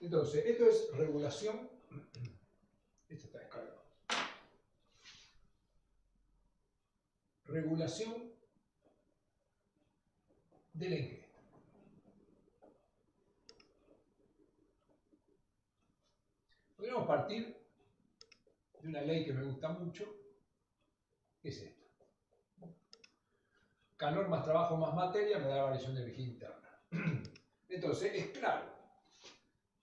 Entonces, esto es regulación. Esto está descargado. Regulación de la ingesta. Podríamos partir de una ley que me gusta mucho, que es esta. Calor más trabajo más materia me da la variación de energía interna. Entonces, es claro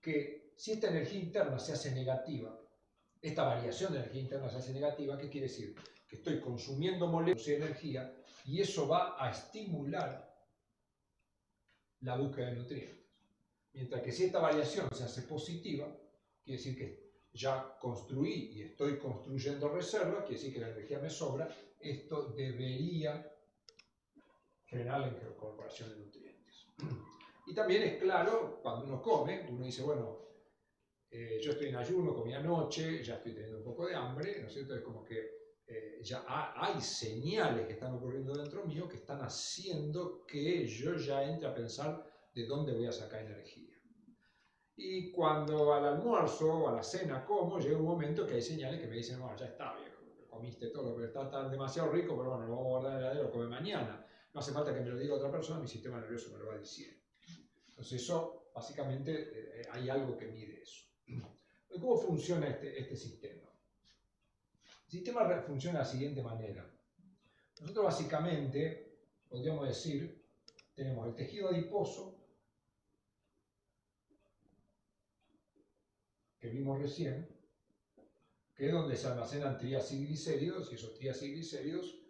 que si esta energía interna se hace negativa, esta variación de energía interna se hace negativa, ¿qué quiere decir? Que estoy consumiendo moléculas de energía y eso va a estimular la búsqueda de nutrientes. Mientras que si esta variación se hace positiva, quiere decir que ya construí y estoy construyendo reservas, quiere decir que la energía me sobra, esto debería frenar la incorporación de nutrientes. Y también es claro, cuando uno come, uno dice, bueno, yo estoy en ayuno, comí anoche, ya estoy teniendo un poco de hambre, ¿no es cierto? Es como que ya hay señales que están ocurriendo dentro mío que están haciendo que yo ya entre a pensar de dónde voy a sacar energía. Y cuando al almuerzo o a la cena como, llega un momento que hay señales que me dicen, bueno, ya está viejo, comiste todo lo que está tan demasiado rico, pero bueno, lo vamos a guardar en el heladero, lo come mañana. No hace falta que me lo diga otra persona, mi sistema nervioso me lo va diciendo. Entonces eso, básicamente, hay algo que mide eso. ¿Cómo funciona este sistema? El sistema funciona de la siguiente manera. Nosotros básicamente, podríamos decir, tenemos el tejido adiposo, que vimos recién, que es donde se almacenan triacilglicéridos, y esos triacilglicéridos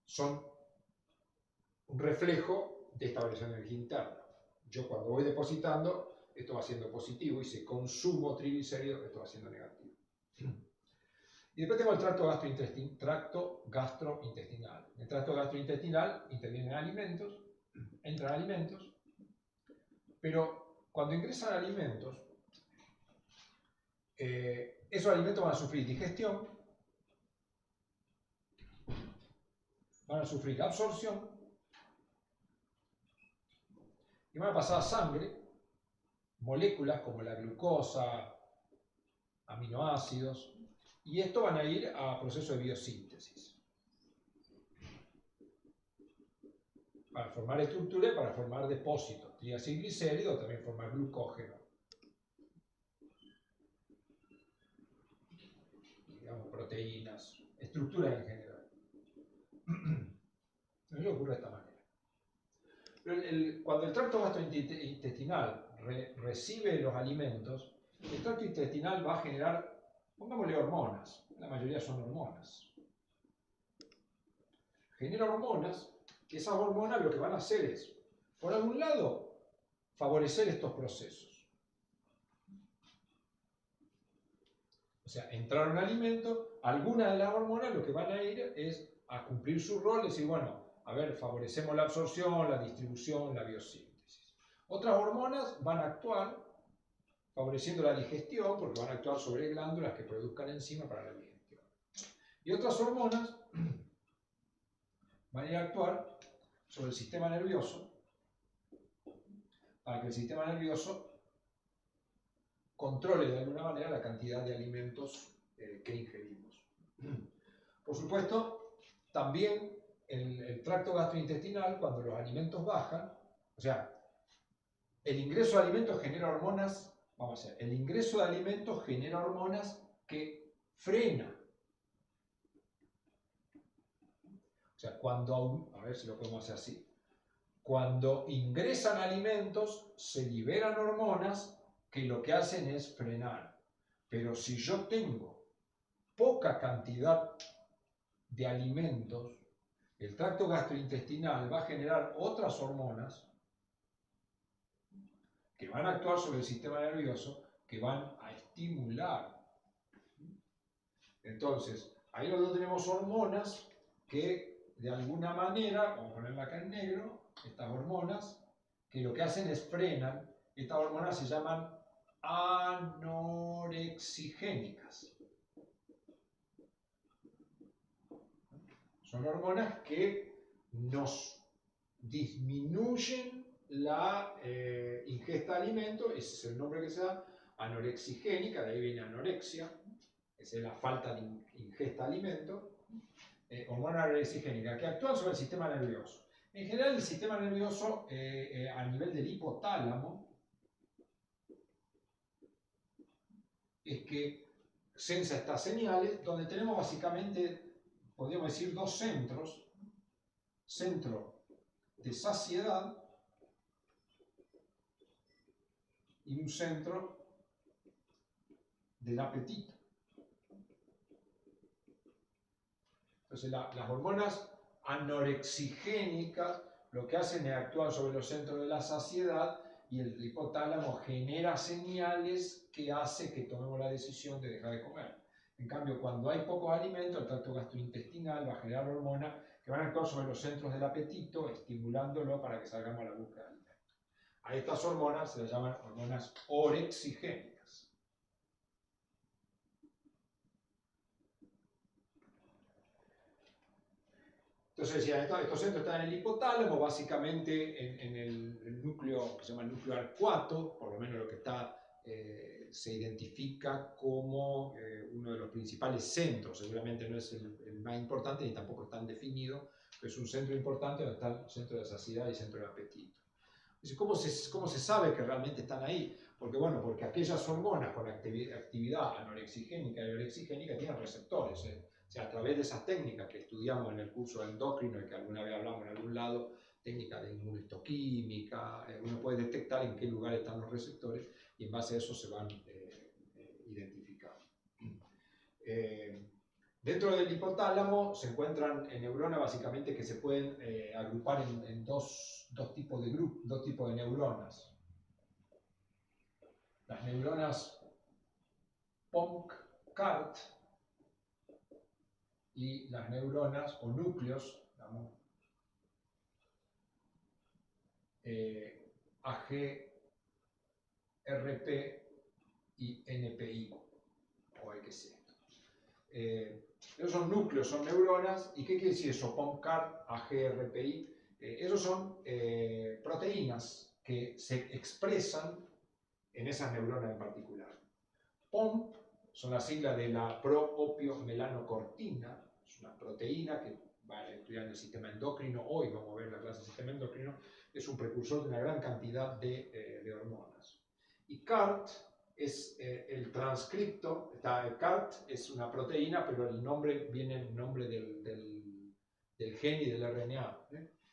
son un reflejo de esta variación de energía interna. Yo cuando voy depositando, esto va siendo positivo, y si consumo triglicéridos, esto va siendo negativo. Y después tengo el tracto gastrointestinal. En el tracto gastrointestinal intervienen alimentos, entran alimentos, pero cuando ingresan alimentos, esos alimentos van a sufrir digestión, van a sufrir absorción y van a pasar a sangre moléculas como la glucosa, aminoácidos, y esto van a ir a procesos de biosíntesis para formar estructura y para formar depósitos, triacilglicéridos, también formar glucógeno, digamos, proteínas, estructuras en general. Eso ocurre de esta manera. Pero cuando el tracto gastrointestinal recibe los alimentos, el tracto intestinal va a generar, pongámosle hormonas, la mayoría son hormonas. Genera hormonas, que esas hormonas lo que van a hacer es, por algún lado, favorecer estos procesos. O sea, entraron alimentos, algunas de las hormonas lo que van a ir es a cumplir su rol, es decir, bueno, a ver, favorecemos la absorción, la distribución, la biosíntesis. Otras hormonas van a actuar favoreciendo la digestión, porque van a actuar sobre glándulas que produzcan enzimas para la digestión. Y otras hormonas van a ir a actuar sobre el sistema nervioso, para que el sistema nervioso controle de alguna manera la cantidad de alimentos que ingerimos. Por supuesto, también el tracto gastrointestinal, cuando los alimentos bajan, o sea, el ingreso de alimentos genera hormonas, vamos a ver, el ingreso de alimentos genera hormonas que frenan. O sea, cuando, a ver si lo podemos hacer así, cuando ingresan alimentos, se liberan hormonas que lo que hacen es frenar. Pero si yo tengo poca cantidad de alimentos, el tracto gastrointestinal va a generar otras hormonas que van a actuar sobre el sistema nervioso, que van a estimular. Entonces, ahí nosotros tenemos hormonas que de alguna manera, vamos a ponerla acá en negro, estas hormonas, que lo que hacen es frenan. Estas hormonas se llaman anorexigénicas. Son hormonas que nos disminuyen la ingesta de alimento, ese es el nombre que se da, anorexigénica, de ahí viene anorexia, esa es la falta de ingesta de alimento, hormona anorexigénica, que actúan sobre el sistema nervioso. En general, el sistema nervioso a nivel del hipotálamo es que sensa estas señales, donde tenemos básicamente, podríamos decir, dos centros: centro de saciedad y un centro del apetito. Entonces, las hormonas anorexigénicas lo que hacen es actuar sobre los centros de la saciedad, y el hipotálamo genera señales que hace que tomemos la decisión de dejar de comer. En cambio, cuando hay pocos alimentos, el tracto gastrointestinal va a generar hormonas que van a actuar sobre los centros del apetito, estimulándolo para que salgamos a la búsqueda de alimentos. A estas hormonas se las llaman hormonas orexigénicas. Entonces decía, estos centros están en el hipotálamo, básicamente en el núcleo que se llama el núcleo arcuato, por lo menos lo que está, se identifica como uno de los principales centros. Seguramente no es el más importante ni tampoco es tan definido, pero es un centro importante donde está el centro de saciedad y el centro de apetito. ¿Cómo se sabe que realmente están ahí? Porque, bueno, porque aquellas hormonas con actividad anorexigénica y orexigénica tienen receptores. O sea, a través de esas técnicas que estudiamos en el curso de endocrino y que alguna vez hablamos en algún lado, técnicas de inmunohistoquímica, uno puede detectar en qué lugar están los receptores y en base a eso se van identificando. Dentro del hipotálamo se encuentran neuronas básicamente que se pueden agrupar en dos tipos de neuronas. Las neuronas POMC-CART y las neuronas o núcleos, digamos, AGRP y NPI, o hay que ser. Esos son núcleos, son neuronas. ¿Y qué quiere decir eso? POMC-CART, AGRPI. Esos son proteínas que se expresan en esas neuronas en particular. POMP son las siglas de la pro-opiomelanocortina, es una proteína que va a estudiar en el sistema endocrino. Hoy vamos a ver la clase de sistema endocrino. Es un precursor de una gran cantidad de hormonas. Y CART es el transcripto. CART es una proteína, pero el nombre viene el nombre del gen y del RNA.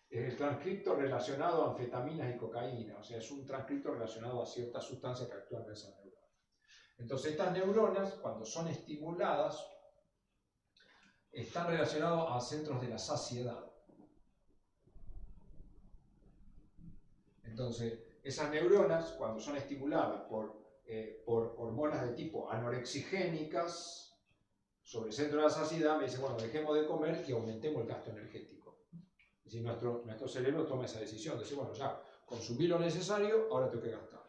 Es el transcripto relacionado a anfetaminas y cocaína, o sea, es un transcripto relacionado a ciertas sustancias que actúan en esas neuronas. Entonces, estas neuronas, cuando son estimuladas, están relacionadas a centros de la saciedad. Entonces, esas neuronas, cuando son estimuladas por hormonas de tipo anorexigénicas sobre el centro de la saciedad, me dicen, bueno, dejemos de comer y aumentemos el gasto energético. Es decir, nuestro cerebro toma esa decisión, de decir, bueno, ya consumí lo necesario, ahora tengo que gastar.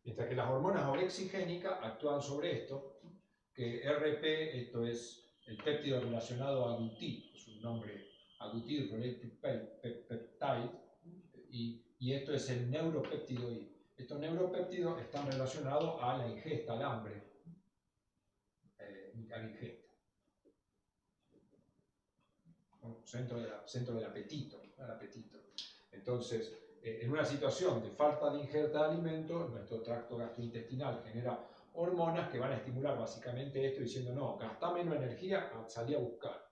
Mientras que las hormonas orexigénicas actúan sobre esto, que RP, esto es el péptido relacionado a GUTI, es un nombre, Agouti Related Peptide, y esto es el neuropéptido I. Estos neuropéptidos están relacionados a la ingesta, al hambre, a la ingesta. Centro del apetito, al apetito. Entonces, en una situación de falta de ingesta de alimentos, nuestro tracto gastrointestinal genera hormonas que van a estimular básicamente esto, diciendo, no, gasta menos energía, salí a buscar.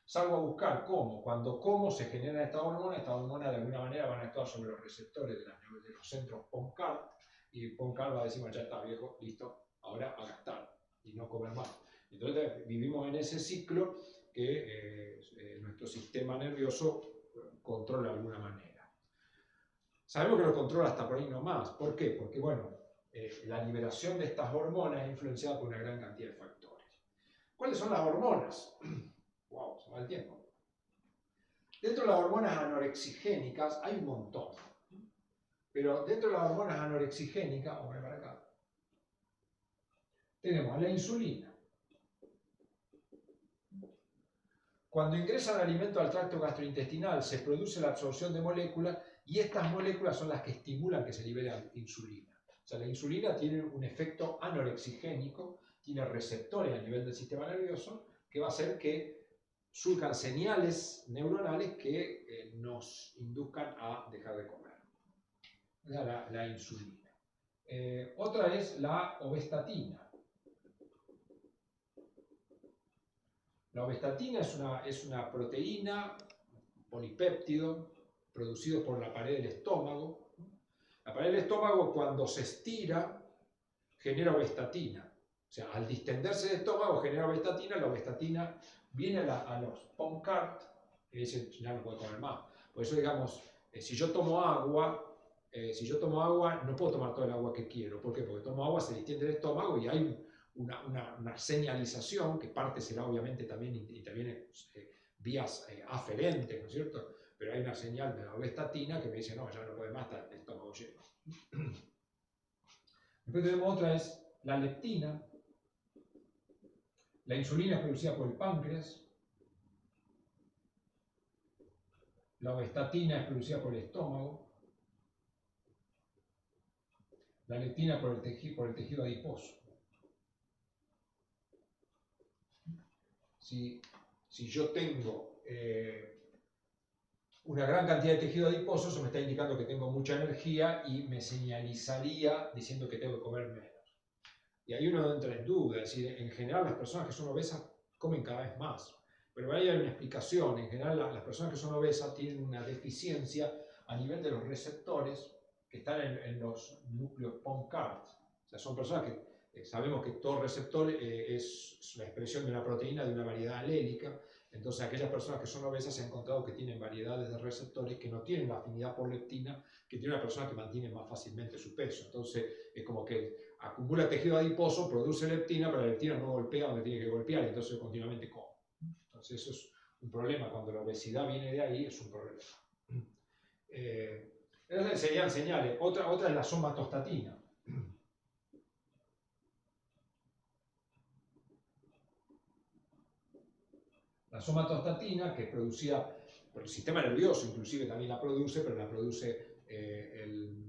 Salgo a buscar, ¿cómo? Cuando como se generan estas hormonas de alguna manera van a actuar sobre los receptores de los centros POMC-CART, y POMC-CART va a decir, bueno, ya está viejo, listo, ahora a gastar y no comer más. Entonces vivimos en ese ciclo que nuestro sistema nervioso controla de alguna manera. Sabemos que lo controla hasta por ahí nomás. ¿Por qué? Porque, bueno, la liberación de estas hormonas es influenciada por una gran cantidad de factores. ¿Cuáles son las hormonas? Wow, se va el tiempo. Dentro de las hormonas anorexigénicas hay un montón. Pero dentro de las hormonas anorexigénicas, vamos a ver para acá, tenemos la insulina. Cuando ingresa el alimento al tracto gastrointestinal, se produce la absorción de moléculas y estas moléculas son las que estimulan que se libere insulina. O sea, la insulina tiene un efecto anorexigénico, tiene receptores a nivel del sistema nervioso, que va a hacer que surjan señales neuronales que nos induzcan a dejar de comer. La insulina. Otra es la ovestatina. La ovestatina es una proteína, polipéptido, producido por la pared del estómago. La pared del estómago, cuando se estira, genera ovestatina. O sea, al distenderse el estómago genera ovestatina, la ovestatina viene a los POMCART y dicen, ya no puedo comer más. Por eso, digamos, si yo tomo agua, no puedo tomar todo el agua que quiero. ¿Por qué? Porque tomo agua, se distiende el estómago y hay una señalización, que parte será obviamente también interviene vías aferentes, ¿no es cierto? Pero hay una señal de la ovestatina que me dice, no, ya no puede más, está el estómago lleno. Después tenemos otra, es la leptina. La insulina es producida por el páncreas. La ovestatina es producida por el estómago. La leptina por el tejido adiposo. Si yo tengo una gran cantidad de tejido adiposo, eso me está indicando que tengo mucha energía y me señalizaría diciendo que tengo que comer menos. Y ahí uno entra en duda, es decir, en general las personas que son obesas comen cada vez más. Pero ahí hay una explicación. En general las personas que son obesas tienen una deficiencia a nivel de los receptores que están en los núcleos POMCART. O sea, son personas que sabemos que todo receptor es una expresión de una proteína de una variedad alélica. Entonces aquellas personas que son obesas se han encontrado que tienen variedades de receptores que no tienen la afinidad por leptina que tiene una persona que mantiene más fácilmente su peso. Entonces es como que acumula tejido adiposo, produce leptina, pero la leptina no golpea donde tiene que golpear, y entonces continuamente come. Entonces eso es un problema. Cuando la obesidad viene de ahí, es un problema. Esas serían señales. Otra es la somatostatina. La somatostatina, que es producida por el sistema nervioso, inclusive también la produce, pero la produce el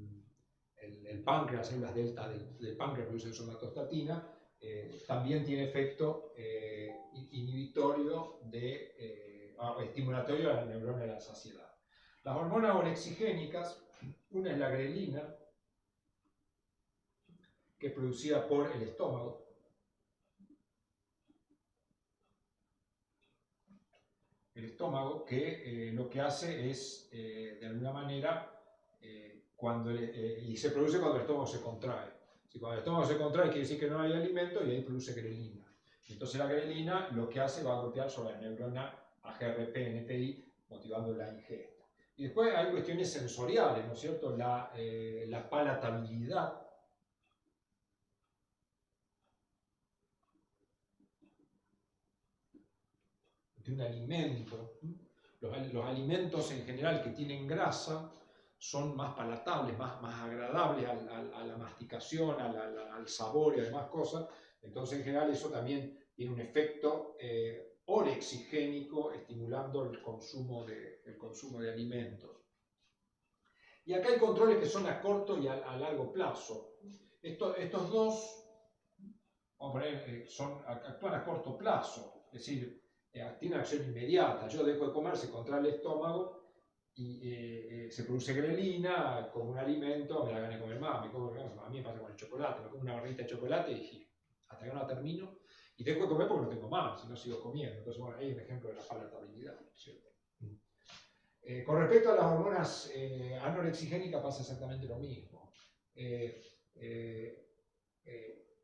páncreas, las células delta del páncreas producen somatostatina. También tiene efecto inhibitorio estimulatorio de la neurona de la saciedad. Las hormonas orexigénicas, una es la grelina, que es producida por el estómago. El estómago, que lo que hace es, de alguna manera, y se produce cuando el estómago se contrae. Si cuando el estómago se contrae quiere decir que no hay alimento y ahí produce grelina. Entonces la grelina lo que hace va a golpear sobre la neurona AGRP-NPI, motivando la ingesta. Y después hay cuestiones sensoriales, ¿no es cierto? La palatabilidad. De un alimento. Los alimentos en general que tienen grasa son más palatables, más agradables a la masticación, al sabor y a demás cosas. Entonces en general eso también tiene un efecto orexigénico, estimulando el consumo de alimentos. Y acá hay controles que son a corto y a largo plazo. Estos dos, vamos a poner, actúan a corto plazo, es decir, tiene una acción inmediata. Yo dejo de comer, se contrae el estómago y se produce grelina como un alimento, me la gané de comer más. A mí me pasa con el chocolate, me como una barrita de chocolate y hasta que no la termino, y dejo de comer porque no tengo más, si no sigo comiendo. Entonces, bueno, ahí hay un ejemplo de la palatabilidad, ¿cierto? Con respecto a las hormonas anorexigénicas pasa exactamente lo mismo.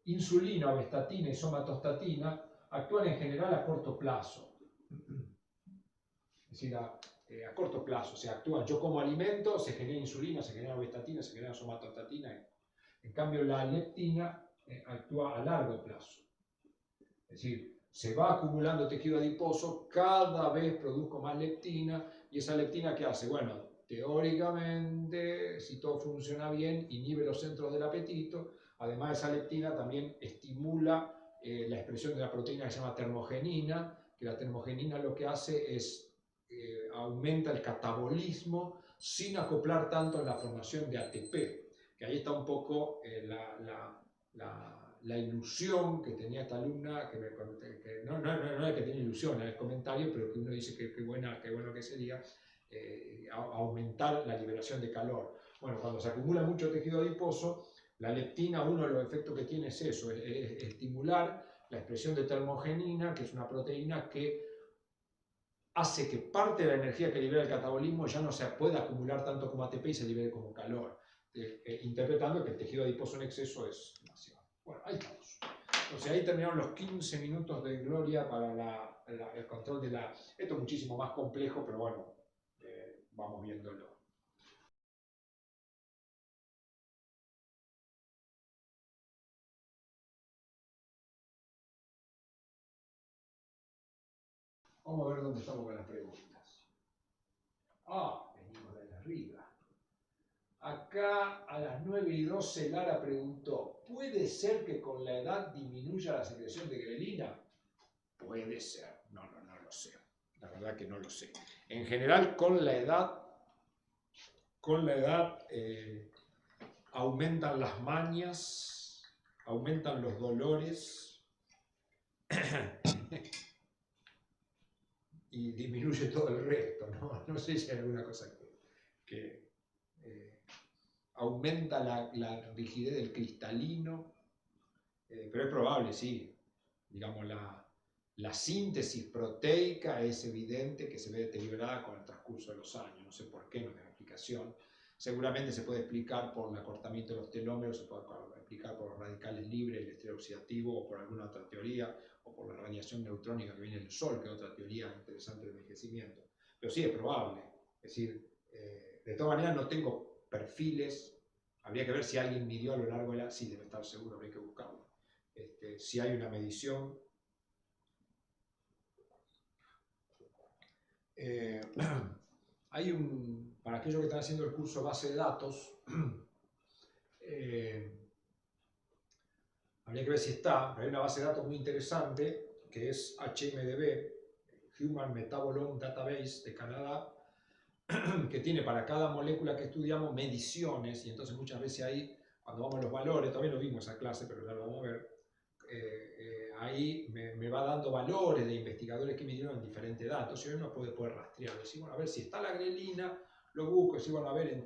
Insulina, ovestatina y somatostatina actúan en general a corto plazo. Es decir, a corto plazo, o sea, actúan, yo como alimento, se genera insulina, se genera ovestatina, se genera somatostatina. En cambio, la leptina actúa a largo plazo. Es decir, se va acumulando tejido adiposo, cada vez produzco más leptina, y esa leptina, ¿qué hace? Bueno, teóricamente, si todo funciona bien, inhibe los centros del apetito. Además, esa leptina también estimula la expresión de la proteína que se llama termogenina, que la termogenina lo que hace es aumenta el catabolismo, o sin acoplar tanto en la formación de ATP, que ahí está un poco la ilusión que tenía esta alumna, que no es que tenía ilusión, era el comentario, pero que uno dice que bueno que sería aumentar la liberación de calor. Bueno, cuando se acumula mucho tejido adiposo, la leptina, uno de los efectos que tiene es eso, es estimular la expresión de termogenina, que es una proteína que hace que parte de la energía que libera el catabolismo ya no se pueda acumular tanto como ATP y se libere como calor, interpretando que el tejido adiposo en exceso es demasiado. Bueno, ahí estamos. Entonces ahí terminaron los 15 minutos de gloria para el control de la... Esto es muchísimo más complejo, pero bueno, vamos viéndolo. Vamos a ver dónde estamos con las preguntas. Venimos de arriba. Acá a las 9:12 Lara preguntó, ¿puede ser que con la edad disminuya la secreción de grelina? Puede ser, no lo sé. La verdad que no lo sé. En general, con la edad aumentan las mañas, aumentan los dolores y disminuye todo el resto, ¿no? No sé si hay alguna cosa que aumenta la rigidez del cristalino, pero es probable, sí. Digamos, la síntesis proteica es evidente que se ve deteriorada con el transcurso de los años. No sé por qué, no tengo explicación. Seguramente se puede explicar por el acortamiento de los telómeros, se puede explicar por los radicales libres, el estrés oxidativo, o por alguna otra teoría, o por la radiación neutrónica que viene del Sol, que es otra teoría interesante del envejecimiento. Pero sí es probable. Es decir, de todas maneras no tengo perfiles. Habría que ver si alguien midió a lo largo de la... Sí, debe estar seguro, habría que buscarlo. Si hay una medición... hay para aquellos que están haciendo el curso base de datos, habría que ver si está, hay una base de datos muy interesante que es HMDB, Human Metabolome Database de Canadá, que tiene para cada molécula que estudiamos mediciones, y entonces muchas veces ahí, cuando vamos a los valores, todavía no vimos esa clase, pero ya lo vamos a ver, ahí me va dando valores de investigadores que midieron en diferentes datos, y uno puede rastrear, decir, bueno, a ver si está la grelina, lo busco, decir, bueno, a ver,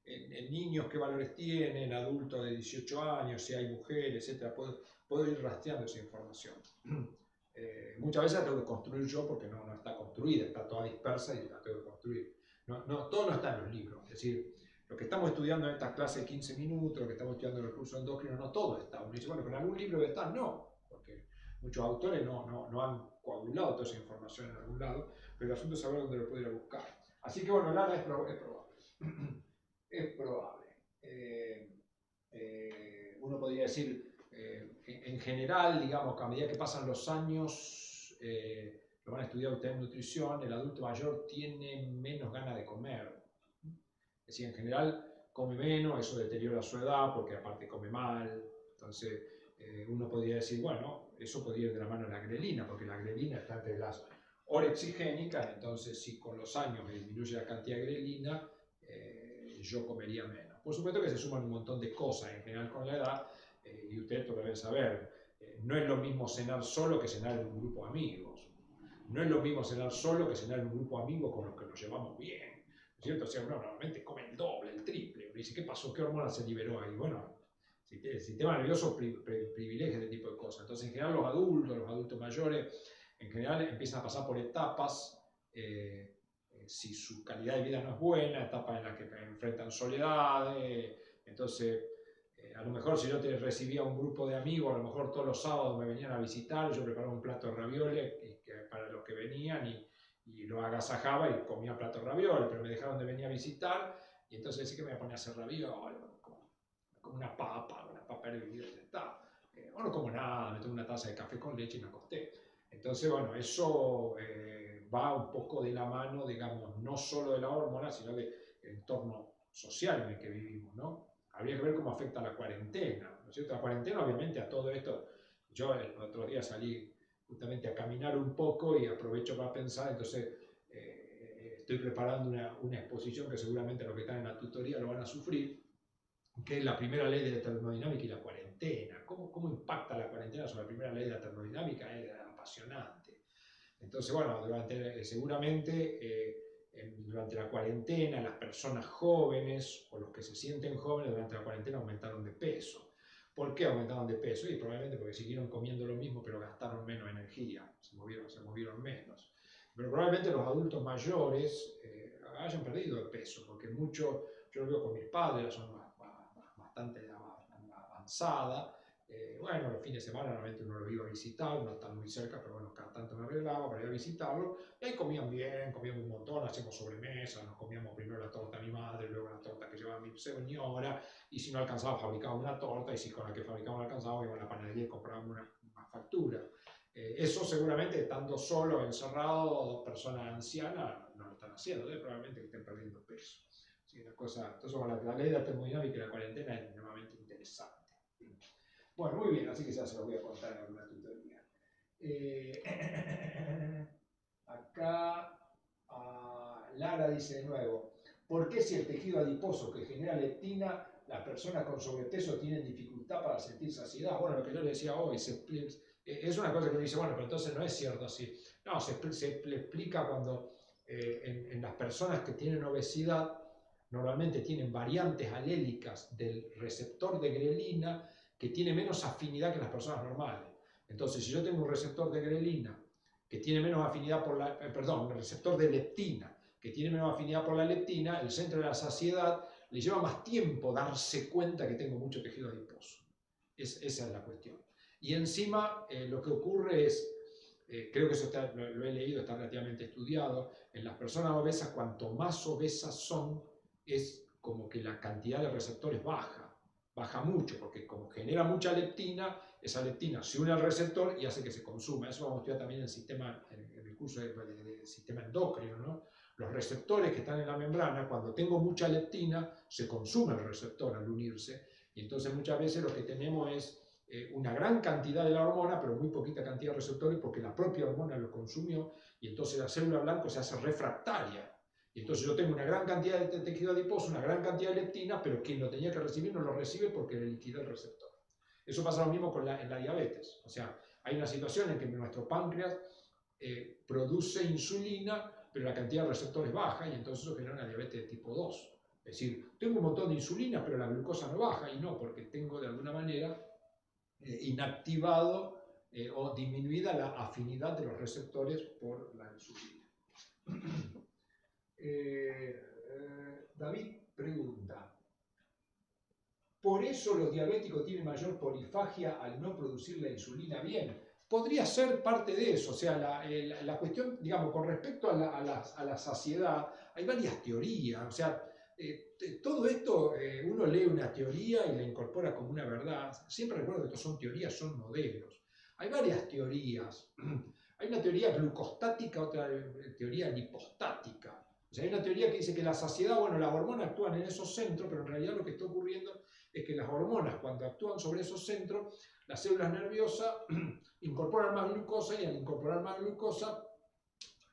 en niños qué valores tienen, adultos de 18 años, si hay mujeres, etc. Puedo ir rastreando esa información. Muchas veces la tengo que construir yo porque no está construida, está toda dispersa y la tengo que construir. Todo no está en los libros, es decir, lo que estamos estudiando en estas clases de 15 minutos, lo que estamos estudiando en el curso endocrino, no todo está. Uno dice, bueno, pero en algún libro debe estar, no, porque muchos autores no han coagulado toda esa información en algún lado, pero el asunto es saber dónde lo puedo ir a buscar. Así que bueno, Lara, es probable. Es probable. Uno podría decir, en general, digamos, que a medida que pasan los años, lo van a estudiar ustedes en nutrición, el adulto mayor tiene menos ganas de comer. Es decir, en general come menos, eso deteriora su edad porque aparte come mal. Entonces, uno podría decir, bueno, eso podría ir de la mano de la grelina, porque la grelina está entre las orexigénicas, entonces si con los años disminuye la cantidad de grelina, yo comería menos. Por supuesto que se suman un montón de cosas en general con la edad, y ustedes lo deben saber. No es lo mismo cenar solo que cenar en un grupo de amigos. No es lo mismo cenar solo que cenar en un grupo de amigos con los que nos llevamos bien. ¿No es cierto? O sea, uno normalmente come el doble, el triple. Uno dice, ¿qué pasó? ¿Qué hormona se liberó ahí? Bueno, el sistema nervioso privilegia este tipo de cosas. Entonces, en general, los adultos mayores, en general empiezan a pasar por etapas. Si su calidad de vida no es buena, etapas en las que enfrentan soledades. Entonces, a lo mejor si yo te recibía un grupo de amigos, a lo mejor todos los sábados me venían a visitar, yo preparaba un plato de ravioles para los que venían y los agasajaba y comía plato de ravioles, pero me dejaron de venir a visitar y entonces decía que me iba a poner a hacer ravioles, como una papa hervida y ya está. O no como nada, me tomé una taza de café con leche y me acosté. Entonces, bueno, eso va un poco de la mano, digamos, no solo de la hormona, sino del entorno social en el que vivimos, ¿no? Habría que ver cómo afecta la cuarentena, ¿no es cierto? La cuarentena, obviamente, a todo esto. Yo el otro día salí justamente a caminar un poco y aprovecho para pensar, entonces estoy preparando una exposición que seguramente los que están en la tutoría lo van a sufrir, que es la primera ley de la termodinámica y la cuarentena. ¿Cómo impacta la cuarentena sobre la primera ley de la termodinámica? Es apasionante. Entonces, bueno, seguramente durante la cuarentena las personas jóvenes o los que se sienten jóvenes durante la cuarentena aumentaron de peso. ¿Por qué aumentaron de peso? Y probablemente porque siguieron comiendo lo mismo pero gastaron menos energía, se movieron menos. Pero probablemente los adultos mayores hayan perdido de peso, porque yo lo veo con mis padres, son bastante avanzada. Bueno, los fines de semana normalmente uno lo iba a visitar, no están muy cerca, pero bueno, cada tanto me arreglaba para ir a visitarlo. Y ahí comían bien, comíamos un montón, hacíamos sobremesa, nos comíamos primero la torta de mi madre, luego la torta que llevaba mi señora, y si no alcanzaba fabricábamos una torta, y si con la que fabricábamos no alcanzaba, íbamos a la panadería y comprábamos una factura. Eso seguramente estando solo, encerrado, personas ancianas no lo están haciendo, probablemente que estén perdiendo peso. Sí, entonces bueno, la ley de la termodinámica y la cuarentena es nuevamente interesante. Bueno, muy bien, así que ya se lo voy a contar en alguna tutoría. Acá Lara dice de nuevo, ¿por qué si el tejido adiposo que genera leptina, las personas con sobrepeso tienen dificultad para sentir saciedad? Bueno, lo que yo le decía hoy, es una cosa que uno dice, bueno, pero entonces no es cierto así. No, se le explica cuando en las personas que tienen obesidad, normalmente tienen variantes alélicas del receptor de grelina que tiene menos afinidad que las personas normales. Entonces, si yo tengo un receptor de grelina que tiene menos afinidad por la, un receptor de leptina que tiene menos afinidad por la leptina, el centro de la saciedad le lleva más tiempo darse cuenta que tengo mucho tejido adiposo. Esa es la cuestión. Y encima lo que ocurre es, creo que eso lo he leído, está relativamente estudiado, en las personas obesas, cuanto más obesas son, es como que la cantidad de receptores baja mucho, porque como genera mucha leptina, esa leptina se une al receptor y hace que se consuma. Eso vamos a estudiar también en el curso de sistema endocrino, ¿no? Los receptores que están en la membrana, cuando tengo mucha leptina, se consume el receptor al unirse, y entonces muchas veces lo que tenemos es una gran cantidad de la hormona, pero muy poquita cantidad de receptores, porque la propia hormona lo consumió, y entonces la célula blanca se hace refractaria. Y entonces yo tengo una gran cantidad de tejido adiposo, una gran cantidad de leptina, pero quien lo tenía que recibir no lo recibe porque le liquida el receptor. Eso pasa lo mismo en la diabetes. O sea, hay una situación en que nuestro páncreas produce insulina, pero la cantidad de receptores baja, y entonces eso genera una diabetes de tipo 2. Es decir, tengo un montón de insulina, pero la glucosa no baja, y no, porque tengo de alguna manera inactivado o disminuida la afinidad de los receptores por la insulina. David pregunta, ¿por eso los diabéticos tienen mayor polifagia al no producir la insulina bien? Podría ser parte de eso, o sea, la cuestión, digamos, con respecto a la saciedad, hay varias teorías, o sea, todo esto uno lee una teoría y la incorpora como una verdad. Siempre recuerdo que esto son teorías, son modelos. Hay varias teorías. Hay una teoría glucostática, otra teoría lipostática. O sea, hay una teoría que dice que la saciedad, bueno, las hormonas actúan en esos centros, pero en realidad lo que está ocurriendo es que las hormonas, cuando actúan sobre esos centros, las células nerviosas incorporan más glucosa, y al incorporar más glucosa,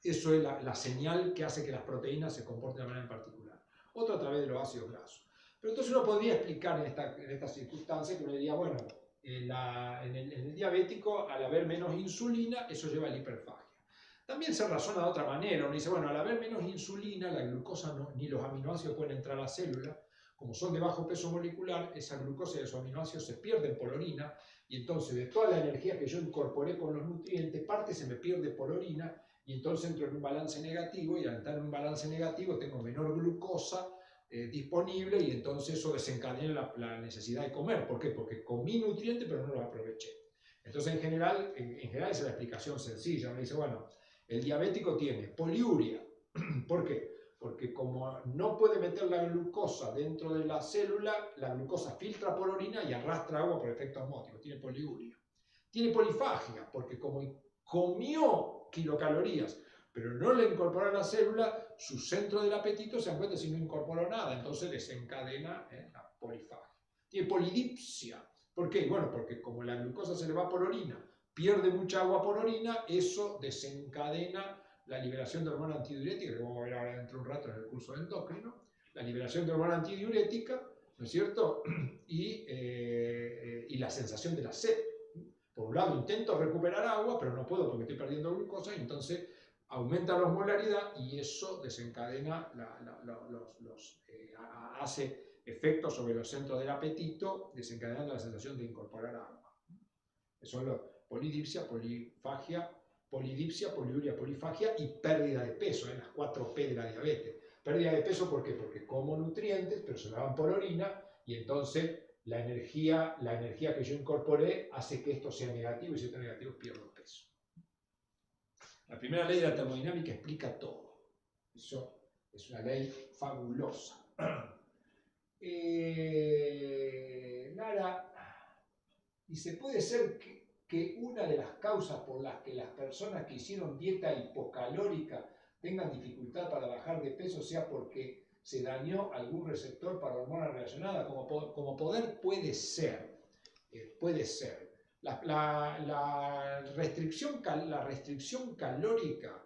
eso es la señal que hace que las proteínas se comporten de manera particular. Otro a través de los ácidos grasos. Pero entonces uno podría explicar en esta circunstancia que uno diría, bueno, en el diabético, al haber menos insulina, eso lleva a la hiperfagia. También se razona de otra manera. Uno dice, bueno, al haber menos insulina, la glucosa ni los aminoácidos pueden entrar a la célula. Como son de bajo peso molecular, esa glucosa y esos aminoácidos se pierden por orina, y entonces de toda la energía que yo incorporé con los nutrientes, parte se me pierde por orina, y entonces entro en un balance negativo, y al estar en un balance negativo tengo menor glucosa disponible, y entonces eso desencadena la necesidad de comer. ¿Por qué? Porque comí nutrientes pero no los aproveché. Entonces en general esa es la explicación sencilla. Uno dice, bueno, el diabético tiene poliuria. ¿Por qué? Porque como no puede meter la glucosa dentro de la célula, la glucosa filtra por orina y arrastra agua por efecto osmótico. Tiene poliuria. Tiene polifagia, porque como comió kilocalorías, pero no le incorporó a la célula, su centro del apetito se encuentra si no incorporó nada, entonces desencadena la polifagia. Tiene polidipsia. ¿Por qué? Bueno, porque como la glucosa se le va por orina, pierde mucha agua por orina, eso desencadena la liberación de hormona antidiurética, que vamos a ver ahora dentro de un rato en el curso de endocrino, la liberación de hormona antidiurética, ¿no es cierto? Y la sensación de la sed. Por un lado intento recuperar agua, pero no puedo porque estoy perdiendo glucosa, y entonces aumenta la osmolaridad y eso desencadena, hace efectos sobre los centros del apetito, desencadenando la sensación de incorporar agua. Eso es lo polidipsia, polifagia, polidipsia, poliuria, polifagia y pérdida de peso, las 4 P de la diabetes. Pérdida de peso, ¿por qué? Porque como nutrientes, pero se me van por orina, y entonces la energía que yo incorporé hace que esto sea negativo, y si esto es negativo pierdo peso. La primera ley de la termodinámica explica todo. Eso es una ley fabulosa. Lara dice, puede ser que una de las causas por las que las personas que hicieron dieta hipocalórica tengan dificultad para bajar de peso sea porque se dañó algún receptor para hormona relacionada. Como poder puede ser. Puede ser. La restricción calórica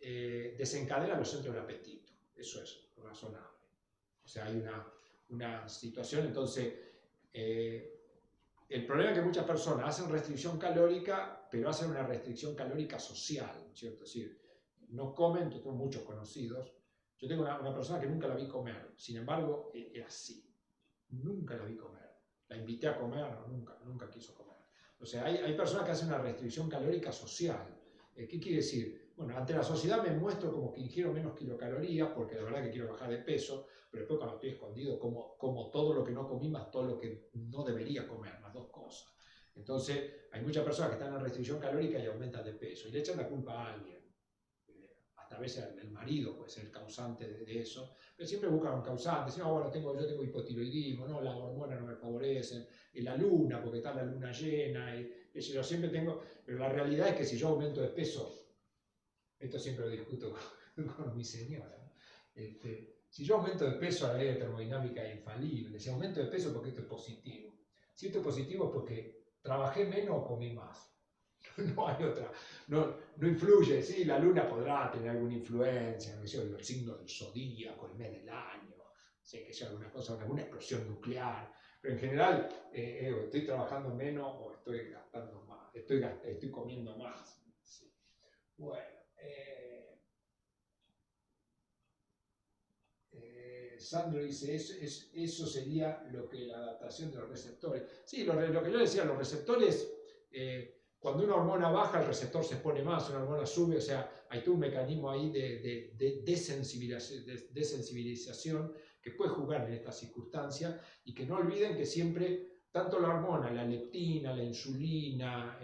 desencadena los centros del apetito. Eso es razonable. O sea, hay una situación, entonces, el problema es que muchas personas hacen restricción calórica, pero hacen una restricción calórica social, ¿cierto? Es decir, no comen, yo tengo muchos conocidos, yo tengo una persona que nunca la vi comer, sin embargo, era así, nunca la vi comer, la invité a comer, no, nunca quiso comer. O sea, hay personas que hacen una restricción calórica social. ¿Qué quiere decir? Bueno, ante la sociedad me muestro como que ingiero menos kilocalorías, porque la verdad que quiero bajar de peso, pero después cuando estoy escondido como todo lo que no comí más todo lo que no debería comer, las dos cosas. Entonces, hay muchas personas que están en restricción calórica y aumentan de peso, y le echan la culpa a alguien. Hasta a veces el marido puede ser el causante de eso, pero siempre buscan un causante. Dicen, bueno, yo tengo hipotiroidismo, no, las hormonas no me favorecen, y la luna, porque está la luna llena, y yo siempre tengo, pero la realidad es que si yo aumento de peso, esto siempre lo discuto con mi señora, ¿no? Si yo aumento de peso, la ley de termodinámica es infalible. Si aumento de peso, porque esto es positivo. Si esto es positivo es porque trabajé menos o comí más. No hay otra. No influye. Sí, la luna podrá tener alguna influencia, no sé, el signo del zodíaco, el mes del año, sé que sea alguna cosa, alguna explosión nuclear. Pero en general, estoy trabajando menos o estoy gastando más, estoy comiendo más. Sí. Bueno. Sandro dice, eso sería lo que la adaptación de los receptores. Sí, lo que yo decía, los receptores, cuando una hormona baja, el receptor se expone más, una hormona sube, o sea, hay todo un mecanismo ahí de desensibilización que puede jugar en estas circunstancias, y que no olviden que siempre, tanto la hormona, la leptina, la insulina,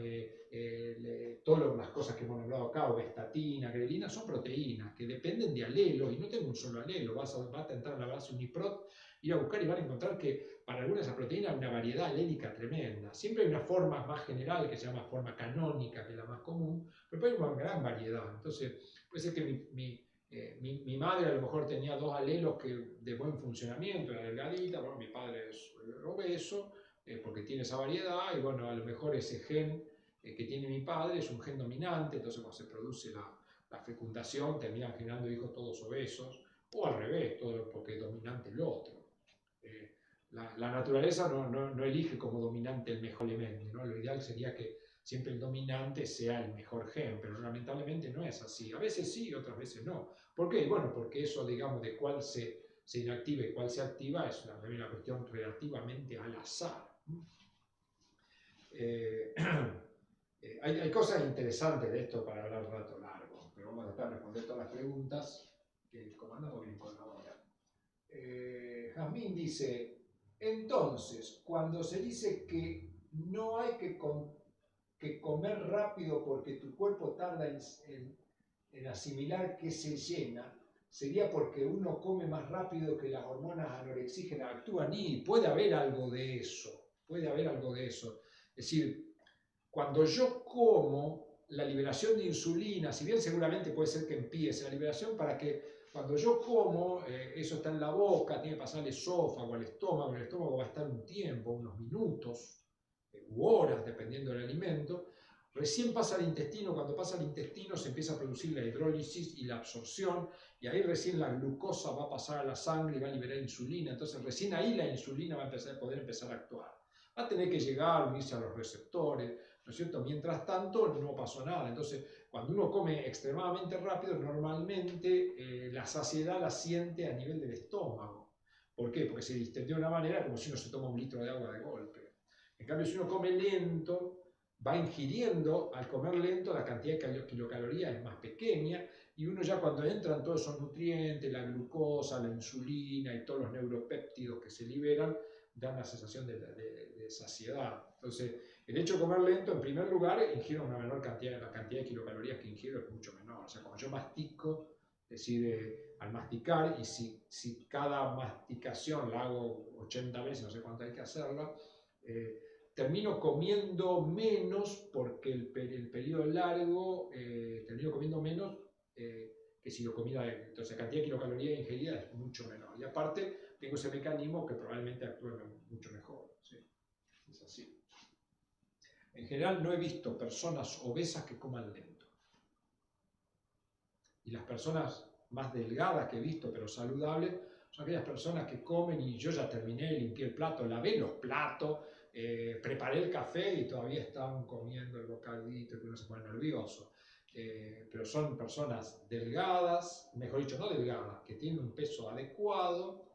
todas las cosas que hemos hablado acá, estatina, grelina, son proteínas que dependen de alelos, y no tengo un solo alelo. Vas a entrar a la base Uniprot, ir a buscar y van a encontrar que para algunas de esas proteínas hay una variedad alélica tremenda. Siempre hay una forma más general que se llama forma canónica, que es la más común, pero hay una gran variedad. Entonces, puede ser que mi madre a lo mejor tenía 2 alelos de buen funcionamiento, era delgadita, bueno, mi padre es obeso, porque tiene esa variedad, y bueno, a lo mejor ese gen que tiene mi padre es un gen dominante, entonces cuando se produce la fecundación terminan generando hijos todos obesos, o al revés, todo porque es dominante el otro. La naturaleza no elige como dominante el mejor elemento, ¿no? Lo ideal sería que siempre el dominante sea el mejor gen, pero lamentablemente no es así. A veces sí, otras veces no. ¿Por qué? Bueno, porque eso, digamos, de cuál se inactiva y cuál se activa es una cuestión relativamente al azar. Hay cosas interesantes de esto para hablar un rato largo, pero vamos a tratar de responder todas las preguntas, que como andamos bien con la hora. Jazmín dice, entonces, cuando se dice que no hay que comer rápido porque tu cuerpo tarda en asimilar que se llena, sería porque uno come más rápido que las hormonas anorexígenas actúan, y puede haber algo de eso, Es decir, cuando yo como, la liberación de insulina, si bien seguramente puede ser que empiece la liberación, para que cuando yo como, eso está en la boca, tiene que pasar al esófago, al estómago, el estómago va a estar un tiempo, unos minutos u horas, dependiendo del alimento, recién pasa al intestino, cuando pasa al intestino se empieza a producir la hidrólisis y la absorción, y ahí recién la glucosa va a pasar a la sangre y va a liberar insulina, entonces recién ahí la insulina va a poder empezar a actuar. Va a tener que llegar, unirse a los receptores, ¿no es cierto? Mientras tanto no pasó nada, entonces cuando uno come extremadamente rápido, normalmente la saciedad la siente a nivel del estómago. ¿Por qué? Porque se distendió de una manera como si uno se toma un litro de agua de golpe. En cambio, si uno come lento, va ingiriendo, al comer lento, la cantidad de kilocalorías es más pequeña, y uno ya cuando entran todos esos nutrientes, la glucosa, la insulina y todos los neuropéptidos que se liberan, dan la sensación de saciedad. Entonces, el hecho de comer lento, en primer lugar, ingiero una menor cantidad, la cantidad de kilocalorías que ingiero es mucho menor. O sea, cuando yo mastico, es decir, al masticar, y si cada masticación la hago 80 veces, no sé cuánto hay que hacerla, termino comiendo menos porque el periodo largo, termino comiendo menos que si lo comiera, entonces la cantidad de kilocalorías ingerida es mucho menor. Y aparte, tengo ese mecanismo que probablemente actúe mucho mejor. ¿Sí? Es así. En general no he visto personas obesas que coman lento. Y las personas más delgadas que he visto, pero saludables, son aquellas personas que comen y yo ya terminé, limpié el plato, lavé los platos, preparé el café y todavía están comiendo el bocadito, que uno se pone nervioso. Pero son personas delgadas, mejor dicho, no delgadas, que tienen un peso adecuado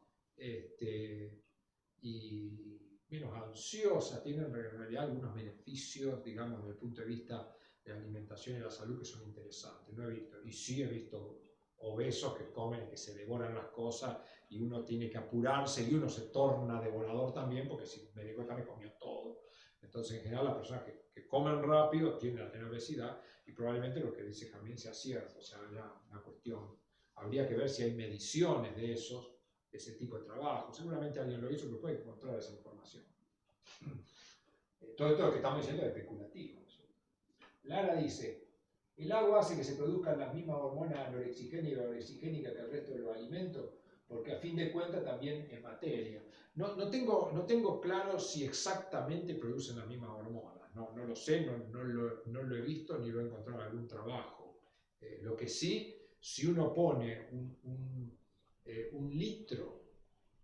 y menos ansiosas, tienen en realidad algunos beneficios, digamos, desde el punto de vista de la alimentación y la salud que son interesantes. No he visto, y sí he visto obesos que comen y que se devoran las cosas y uno tiene que apurarse y uno se torna devorador también porque si me di cuenta me comió todo. Entonces en general las personas que comen rápido tienden a tener obesidad y probablemente lo que dice Jamín sea cierto, o sea, ya una cuestión, habría que ver si hay mediciones de ese tipo de trabajo, seguramente alguien lo hizo que puede encontrar esa información. Todo esto lo que estamos diciendo es especulativo. Lara dice, el agua hace que se produzcan las mismas hormonas anorexigénicas y orexigénicas que el resto de los alimentos, porque a fin de cuentas también es materia. No tengo claro si exactamente producen las mismas hormonas, no lo sé, no lo he visto ni lo he encontrado en algún trabajo. Lo que sí, si uno pone un litro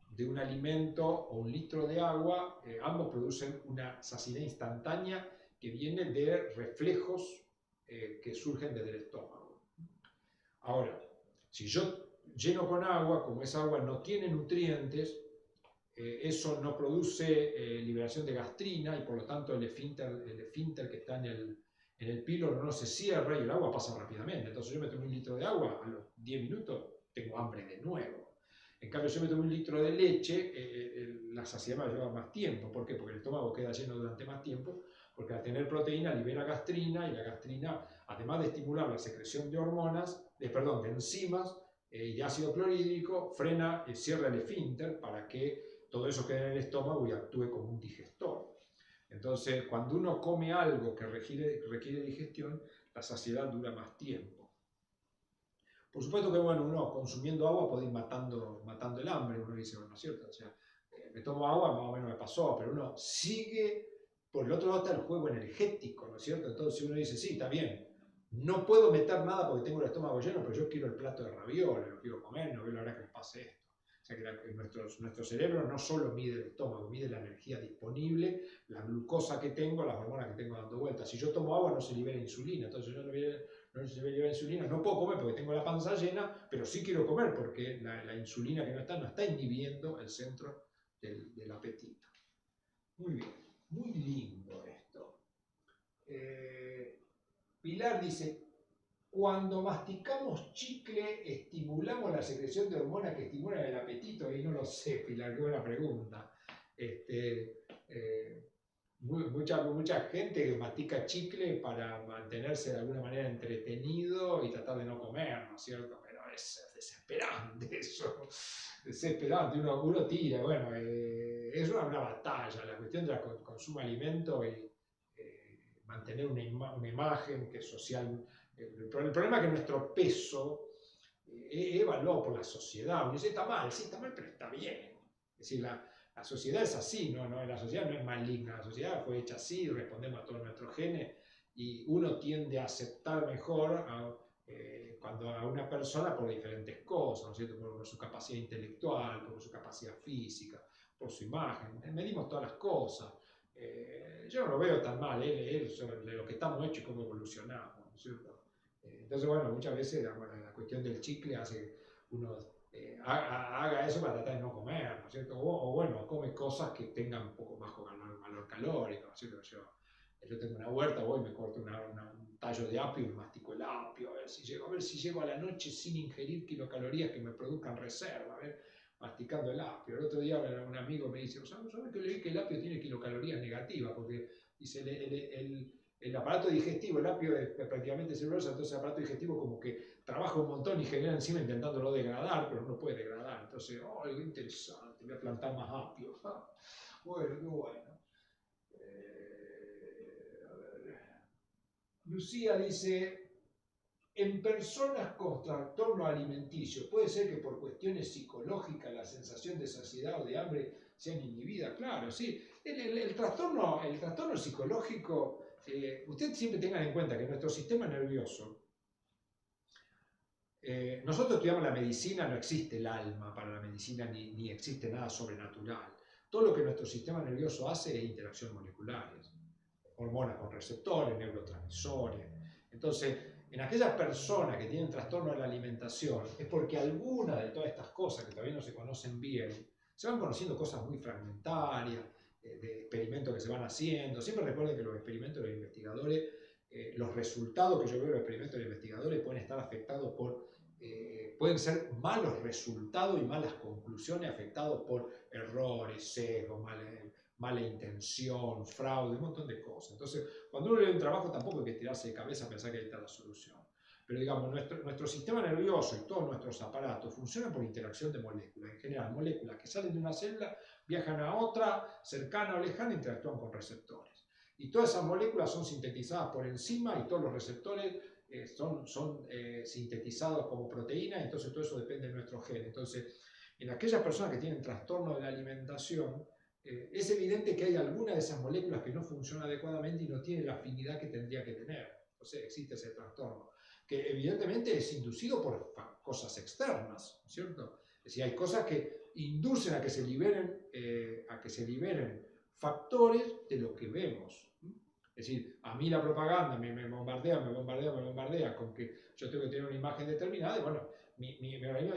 de un alimento o un litro de agua, ambos producen una saciedad instantánea que viene de reflejos que surgen desde el estómago. Ahora, si yo lleno con agua, como esa agua no tiene nutrientes, eso no produce liberación de gastrina y por lo tanto el esfínter que está en el píloro no se cierra y el agua pasa rápidamente. Entonces yo me tomo un litro de agua, a los 10 minutos tengo hambre de nuevo. En cambio, si yo me tomo un litro de leche, la saciedad me lleva más tiempo. ¿Por qué? Porque el estómago queda lleno durante más tiempo, porque al tener proteína libera gastrina y la gastrina, además de estimular la secreción de hormonas, de enzimas y de ácido clorhídrico, frena, cierra el esfínter para que todo eso quede en el estómago y actúe como un digestor. Entonces, cuando uno come algo que requiere digestión, la saciedad dura más tiempo. Por supuesto que, bueno, uno consumiendo agua puede ir matando el hambre, uno dice, bueno, ¿no es cierto? O sea, me tomo agua, más o menos me pasó, pero uno sigue, por el otro lado está el juego energético, ¿no es cierto? Entonces uno dice, sí, está bien, no puedo meter nada porque tengo el estómago lleno, pero yo quiero el plato de ravioles, lo quiero comer, no veo la hora que me pase esto. O sea que nuestro cerebro no solo mide el estómago, mide la energía disponible, la glucosa que tengo, las hormonas que tengo dando vueltas. Si yo tomo agua no se libera insulina, entonces yo no se libera insulina, no puedo comer porque tengo la panza llena, pero sí quiero comer porque la insulina que no está inhibiendo el centro del apetito. Muy bien, muy lindo esto. Pilar dice, cuando masticamos chicle, estimulamos la secreción de hormonas que estimulan el apetito. Y no lo sé, Pilar, qué buena pregunta. Mucha gente que mastica chicle para mantenerse de alguna manera entretenido y tratar de no comer, ¿no es cierto? Pero es desesperante eso. Desesperante, uno tira, bueno, es una batalla. La cuestión de consumo de alimento y mantener una imagen que es social. El problema es que nuestro peso es evaluado por la sociedad. Uno dice, está mal, sí, está mal, pero está bien. Es decir, la sociedad es así, ¿no? La sociedad no es maligna, la sociedad fue hecha así, respondemos a todos nuestros genes y uno tiende a aceptar mejor cuando a una persona por diferentes cosas, ¿no es cierto? Por su capacidad intelectual, por su capacidad física, por su imagen. Medimos todas las cosas. Yo no lo veo tan mal, sobre lo que estamos hechos y cómo evolucionamos, ¿no es cierto? Entonces, bueno, muchas veces la cuestión del chicle hace que uno haga eso para tratar de no comer, ¿no es cierto? O bueno, come cosas que tengan un poco más valor calórico, ¿no es cierto? Yo tengo una huerta, voy y me corto un tallo de apio y me mastico el apio, a ver si llego a la noche sin ingerir kilocalorías que me produzcan reserva, a ver, masticando el apio. El otro día un amigo me dice, ¿sabes que leí que el apio tiene kilocalorías negativas? Porque dice, el aparato digestivo, el apio es prácticamente celulosa, entonces el aparato digestivo como que trabaja un montón y genera enzima intentándolo degradar, pero no puede degradar. Entonces, oh, algo interesante, voy a plantar más apio. Bueno, qué bueno. Lucía dice, en personas con trastorno alimenticio, ¿puede ser que por cuestiones psicológicas la sensación de saciedad o de hambre sea inhibida? Claro, sí. El trastorno psicológico, ustedes siempre tengan en cuenta que nuestro sistema nervioso, nosotros estudiamos la medicina, no existe el alma para la medicina ni existe nada sobrenatural. Todo lo que nuestro sistema nervioso hace es interacción moleculares, hormonas con receptores, neurotransmisores. Entonces, en aquellas personas que tienen trastorno de la alimentación, es porque alguna de todas estas cosas que todavía no se conocen bien, se van conociendo cosas muy fragmentarias, de experimentos que se van haciendo. Siempre recuerden que los experimentos de los investigadores, los resultados que yo veo de los experimentos de los investigadores pueden estar afectados pueden ser malos resultados y malas conclusiones afectados por errores, sesgos, mala intención, fraude, un montón de cosas. Entonces, cuando uno lee un trabajo tampoco hay que tirarse de cabeza a pensar que ahí está la solución. Pero digamos, nuestro sistema nervioso y todos nuestros aparatos funcionan por interacción de moléculas. En general, moléculas que salen de una célula, viajan a otra, cercana o lejana, e interactúan con receptores. Y todas esas moléculas son sintetizadas por enzima y todos los receptores son sintetizados como proteínas, entonces todo eso depende de nuestro gen. Entonces, en aquellas personas que tienen trastorno de la alimentación, es evidente que hay alguna de esas moléculas que no funciona adecuadamente y no tiene la afinidad que tendría que tener. Entonces existe ese trastorno, que evidentemente es inducido por cosas externas, ¿cierto? Es decir, hay cosas que inducen a que se liberen factores de lo que vemos. Es decir, a mí la propaganda me bombardea con que yo tengo que tener una imagen determinada y bueno, mi organismo,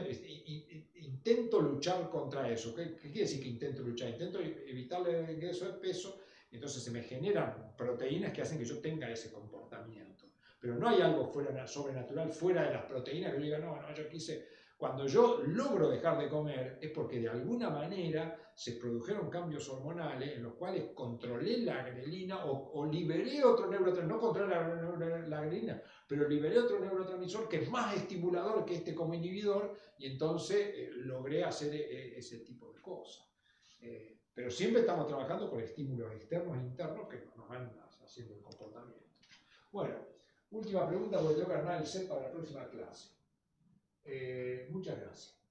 intento luchar contra eso. ¿Qué quiere decir que intento luchar? Intento evitar el ingreso de peso, y entonces se me generan proteínas que hacen que yo tenga ese comportamiento. Pero no hay algo sobrenatural fuera de las proteínas que yo diga, no, yo quise. Cuando yo logro dejar de comer es porque de alguna manera se produjeron cambios hormonales en los cuales controlé la grelina o liberé otro neurotransmisor, no controlé la grelina, pero liberé otro neurotransmisor que es más estimulador que este como inhibidor y entonces logré hacer ese tipo de cosas. Pero siempre estamos trabajando con estímulos externos e internos que nos van haciendo el comportamiento. Bueno, última pregunta porque tengo que armar el set para la próxima clase. Muchas gracias.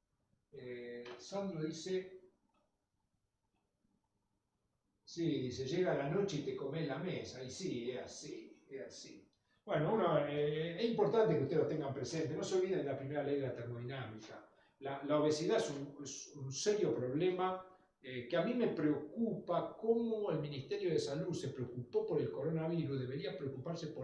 Sandro dice, sí, dice, llega la noche y te comes la mesa. Y sí, es así, es así. Bueno, es importante que ustedes lo tengan presente. No se olviden de la primera ley de la termodinámica. La obesidad es un serio problema que a mí me preocupa cómo el Ministerio de Salud se preocupó por el coronavirus, debería preocuparse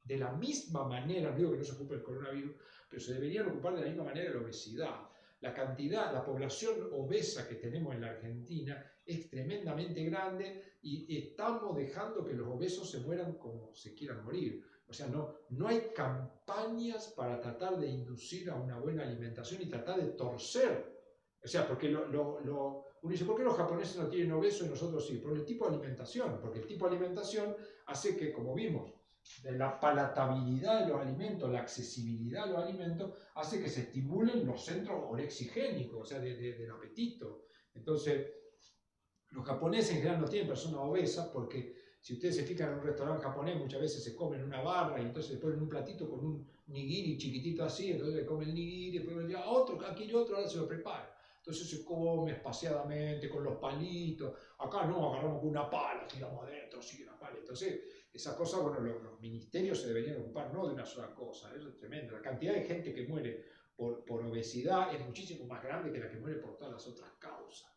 de la misma manera, no digo que no se ocupe del coronavirus, pero se deberían ocupar de la misma manera de la obesidad. La población obesa que tenemos en la Argentina es tremendamente grande y estamos dejando que los obesos se mueran como se quieran morir. O sea, no hay campañas para tratar de inducir a una buena alimentación y tratar de torcer. O sea, porque uno dice, ¿por qué los japoneses no tienen obesos y nosotros sí? Por el tipo de alimentación, porque el tipo de alimentación hace que, como vimos, la palatabilidad de los alimentos, la accesibilidad de los alimentos, hace que se estimulen los centros orexigénicos, o sea, del apetito. Entonces, los japoneses en general no tienen personas obesas porque si ustedes se fijan en un restaurante japonés, muchas veces se comen una barra y entonces le ponen un platito con un nigiri chiquitito así, entonces le comen el nigiri, después me dicen, aquel otro, ahora se lo prepara. Entonces se come espaciadamente con los palitos. Acá no, agarramos con una pala, tiramos adentro, sigue la pala. Entonces esa cosa, bueno, los ministerios se deberían ocupar no de una sola cosa, eso es tremendo. La cantidad de gente que muere por obesidad es muchísimo más grande que la que muere por todas las otras causas.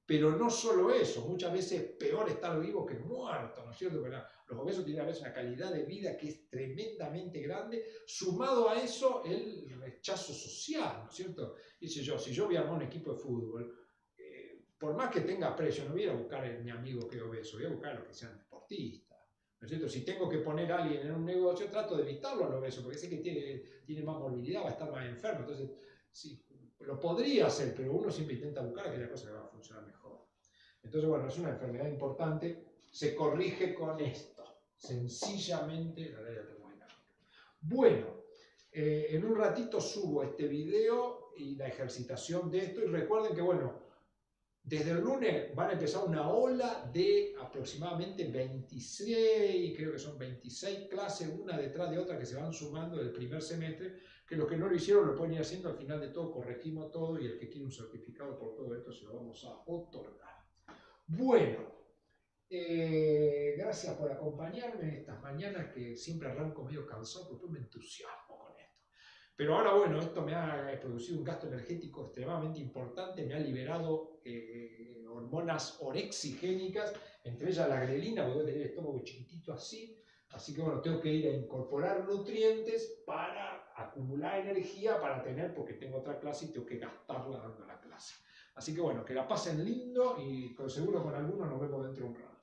Pero no solo eso, muchas veces es peor estar vivo que muerto, ¿no es cierto? Porque los obesos tienen a veces una calidad de vida que es tremendamente grande, sumado a eso el rechazo social, ¿no es cierto? Dice yo, si yo voy a armar un equipo de fútbol, por más que tenga precio, no voy a buscar a mi amigo que es obeso, voy a buscar a los que sean deportistas, ¿no es cierto? Si tengo que poner a alguien en un negocio, trato de evitarlo al obeso, porque sé que tiene más morbilidad, va a estar más enfermo, entonces, sí, lo podría hacer, pero uno siempre intenta buscar aquella cosa que va a funcionar mejor. Entonces, bueno, es una enfermedad importante, se corrige con esto, sencillamente la ley de la termodinámica. Bueno, en un ratito subo este video y la ejercitación de esto, y recuerden que, bueno, desde el lunes van a empezar una ola de aproximadamente 26, creo que son 26 clases, una detrás de otra, que se van sumando del primer semestre, que los que no lo hicieron lo pueden ir haciendo, al final de todo corregimos todo y el que quiere un certificado por todo esto se lo vamos a otorgar. Bueno, gracias por acompañarme en estas mañanas que siempre arranco medio cansado, porque después me entusiasmo con esto. Pero ahora, bueno, esto me ha producido un gasto energético extremadamente importante, me ha liberado hormonas orexigénicas, entre ellas la grelina, porque voy a tener el estómago chiquitito así que bueno, tengo que ir a incorporar nutrientes para acumular energía para tener, porque tengo otra clase y tengo que gastarla dando la clase. Así que bueno, que la pasen lindo y seguro con algunos nos vemos dentro de un rato.